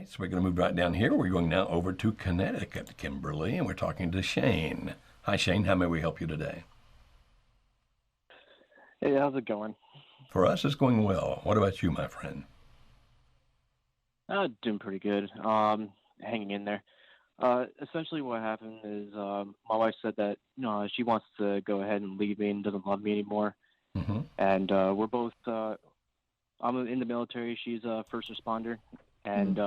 right, so we're going to move right down here. We're going now over to Connecticut, Kimberly, and we're talking to Shane. Hi, Shane. How may we help you today? Hey, how's it going? For us, it's going well. What about you, my friend? Doing pretty good. Hanging in there. Essentially, what happened is my wife said that she wants to go ahead and leave me and doesn't love me anymore. Mm-hmm. And we're both. I'm in the military. She's a first responder, and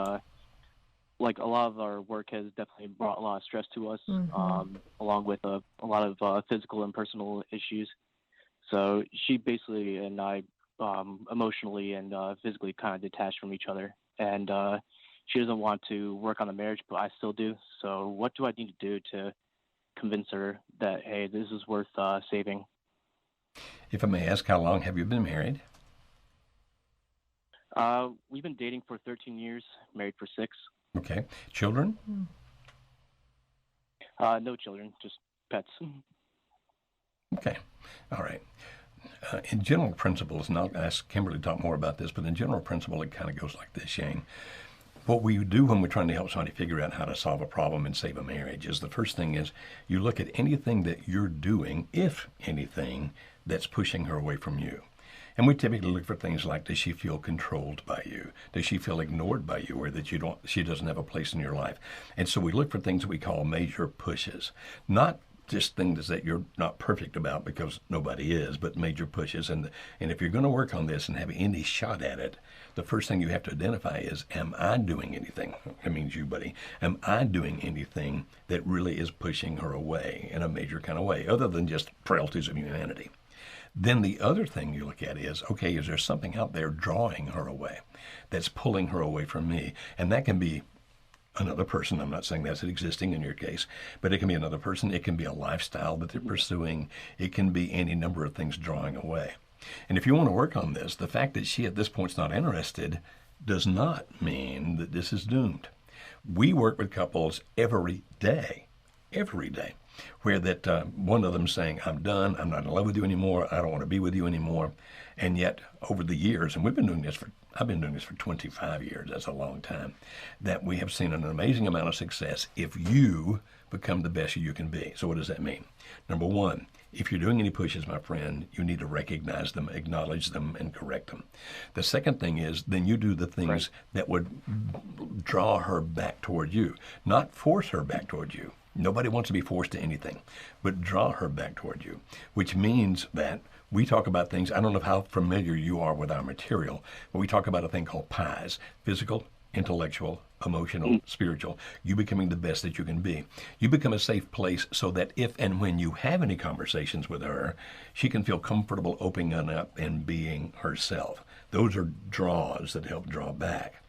like a lot of our work has definitely brought a lot of stress to us, Mm-hmm. along with a lot of physical and personal issues. So she basically and I emotionally and physically kind of detached from each other, and she doesn't want to work on the marriage, but I still do. So what do I need to do to convince her that hey, this is worth saving? If I may ask, how long have you been married? We've been dating for 13 years, married for 6. Okay. Children? No children, just pets. Okay. All right. In general principles, and I'll ask Kimberly to talk more about this, but in general principle, it kind of goes like this, Shane. What we do when we're trying to help somebody figure out how to solve a problem and save a marriage is the first thing is you look at anything that you're doing, if anything, that's pushing her away from you. And we typically look for things like, does she feel controlled by you? Does she feel ignored by you, or that she doesn't have a place in your life? And so we look for things that we call major pushes, not just things that you're not perfect about, because nobody is, but major pushes. And if you're going to work on this and have any shot at it, the first thing you have to identify is, am I doing anything? That means you, buddy. Am I doing anything that really is pushing her away in a major kind of way, other than just frailties of humanity? Then the other thing you look at is, okay, is there something out there drawing her away, that's pulling her away from me? And that can be another person. I'm not saying that's existing in your case, but it can be another person. It can be a lifestyle that they're pursuing. It can be any number of things drawing away. And if you want to work on this, the fact that she at this point is not interested does not mean that this is doomed. We work with couples every day, where that one of them saying, I'm done, I'm not in love with you anymore, I don't want to be with you anymore. And yet over the years, and I've been doing this for 25 years, that's a long time, that we have seen an amazing amount of success if you become the best you can be. So what does that mean? Number one, if you're doing any pushes, my friend, you need to recognize them, acknowledge them, and correct them. The second thing is then you do the things Right. that would draw her back toward you, not force her back toward you. Nobody wants to be forced to anything, but draw her back toward you, which means that we talk about things. I don't know how familiar you are with our material, but we talk about a thing called PIES: physical, intellectual, emotional, spiritual. You becoming the best that you can be. You become a safe place so that if and when you have any conversations with her, she can feel comfortable opening up and being herself. Those are draws that help draw back.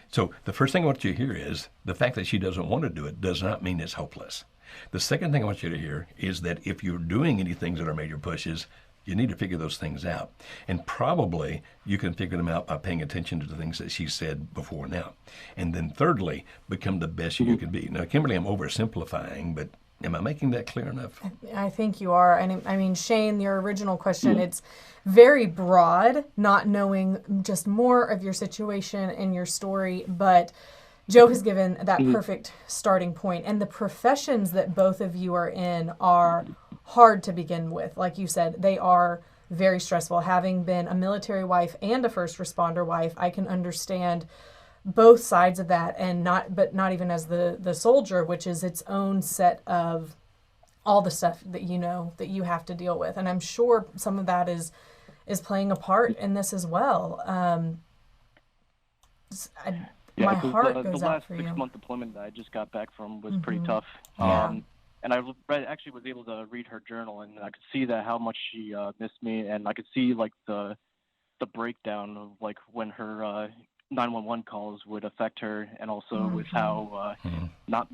So the first thing I want you to hear is the fact that she doesn't want to do it does not mean it's hopeless. The second thing I want you to hear is that if you're doing any things that are major pushes, you need to figure those things out. And probably you can figure them out by paying attention to the things that she said before now. And then thirdly, become the best you can be. Now, Kimberly, I'm oversimplifying, but am I making that clear enough? I think you are. And I mean, Shane, your original question, it's very broad, not knowing just more of your situation and your story. But Joe has given that perfect starting point. And the professions that both of you are in are hard to begin with. Like you said, they are very stressful. Having been a military wife and a first responder wife, I can understand both sides of that, and not even as the soldier, which is its own set of all the stuff that that you have to deal with. And I'm sure some of that is playing a part in this as well. Yeah, My because heart the goes out last for six you. month deployment that I just got back from was pretty tough. Yeah. And I actually was able to read her journal, and I could see that how much she missed me, and I could see like the breakdown of like when her 911 calls would affect her, and also with how not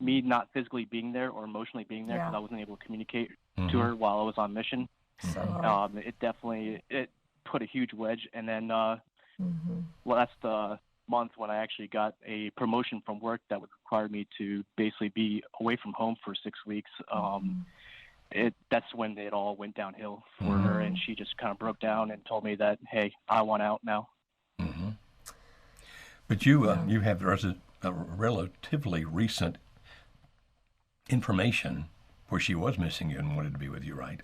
not physically being there or emotionally being there because Yeah. I wasn't able to communicate to Mm-hmm. her while I was on mission. So hard. It put a huge wedge, and then Hmm. last month when I actually got a promotion from work that would require me to basically be away from home for 6 weeks. That's when it all went downhill for her, and she just kind of broke down and told me that, hey, I want out now. Mm-hmm. But you have a relatively recent information where she was missing you and wanted to be with you, right?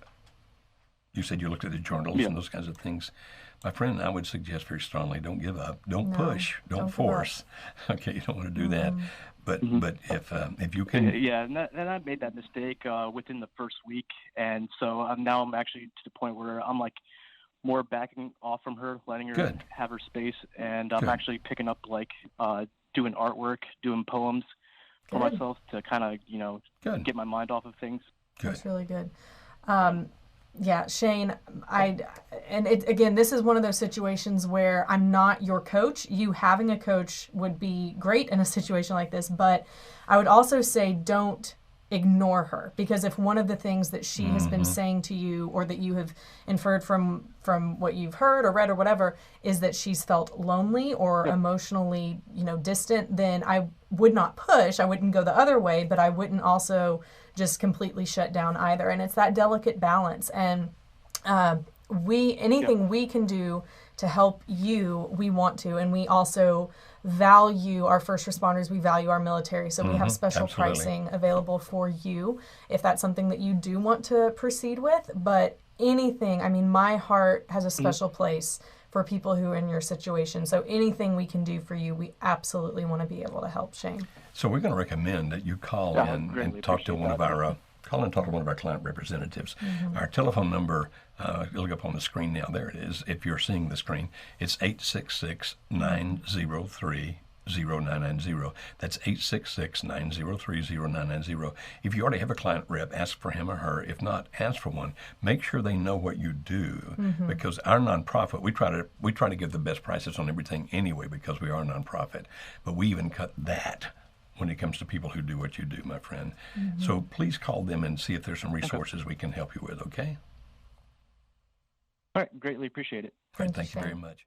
You said you looked at the journals and those kinds of things. My friend, I would suggest very strongly, don't give up, don't push, don't force. Okay, you don't want to do that. But if you can, yeah, and I made that mistake within the first week, and so now I'm actually to the point where I'm like more backing off from her, letting her have her space, and I'm actually picking up like doing artwork, doing poems for myself to kind of get my mind off of things. That's really good. Yeah, Shane, again, this is one of those situations where I'm not your coach. You having a coach would be great in a situation like this, but I would also say don't ignore her, because if one of the things that she has been saying to you, or that you have inferred from what you've heard or read or whatever, is that she's felt lonely or emotionally, distant, then I would not push. I wouldn't go the other way, but I wouldn't also just completely shut down either. And it's that delicate balance. And anything we can do to help you, we want to. And we also value our first responders. We value our military. So we have special pricing available for you if that's something that you do want to proceed with. But anything, my heart has a special place for people who are in your situation. So anything we can do for you, we absolutely want to be able to help, Shane. So we're going to recommend that you call in and talk to one of our client representatives. Our telephone number, you'll look up on the screen now. There it is. If you're seeing the screen, it's 866-903-0990. That's 866-903-0990. If you already have a client rep, ask for him or her. If not, ask for one. Make sure they know what you do, because our nonprofit, we try to give the best prices on everything anyway, because we are a nonprofit. But we even cut that when it comes to people who do what you do, my friend. So please call them and see if there's some resources we can help you with, okay? All right, greatly appreciate it. All right, thank you very much.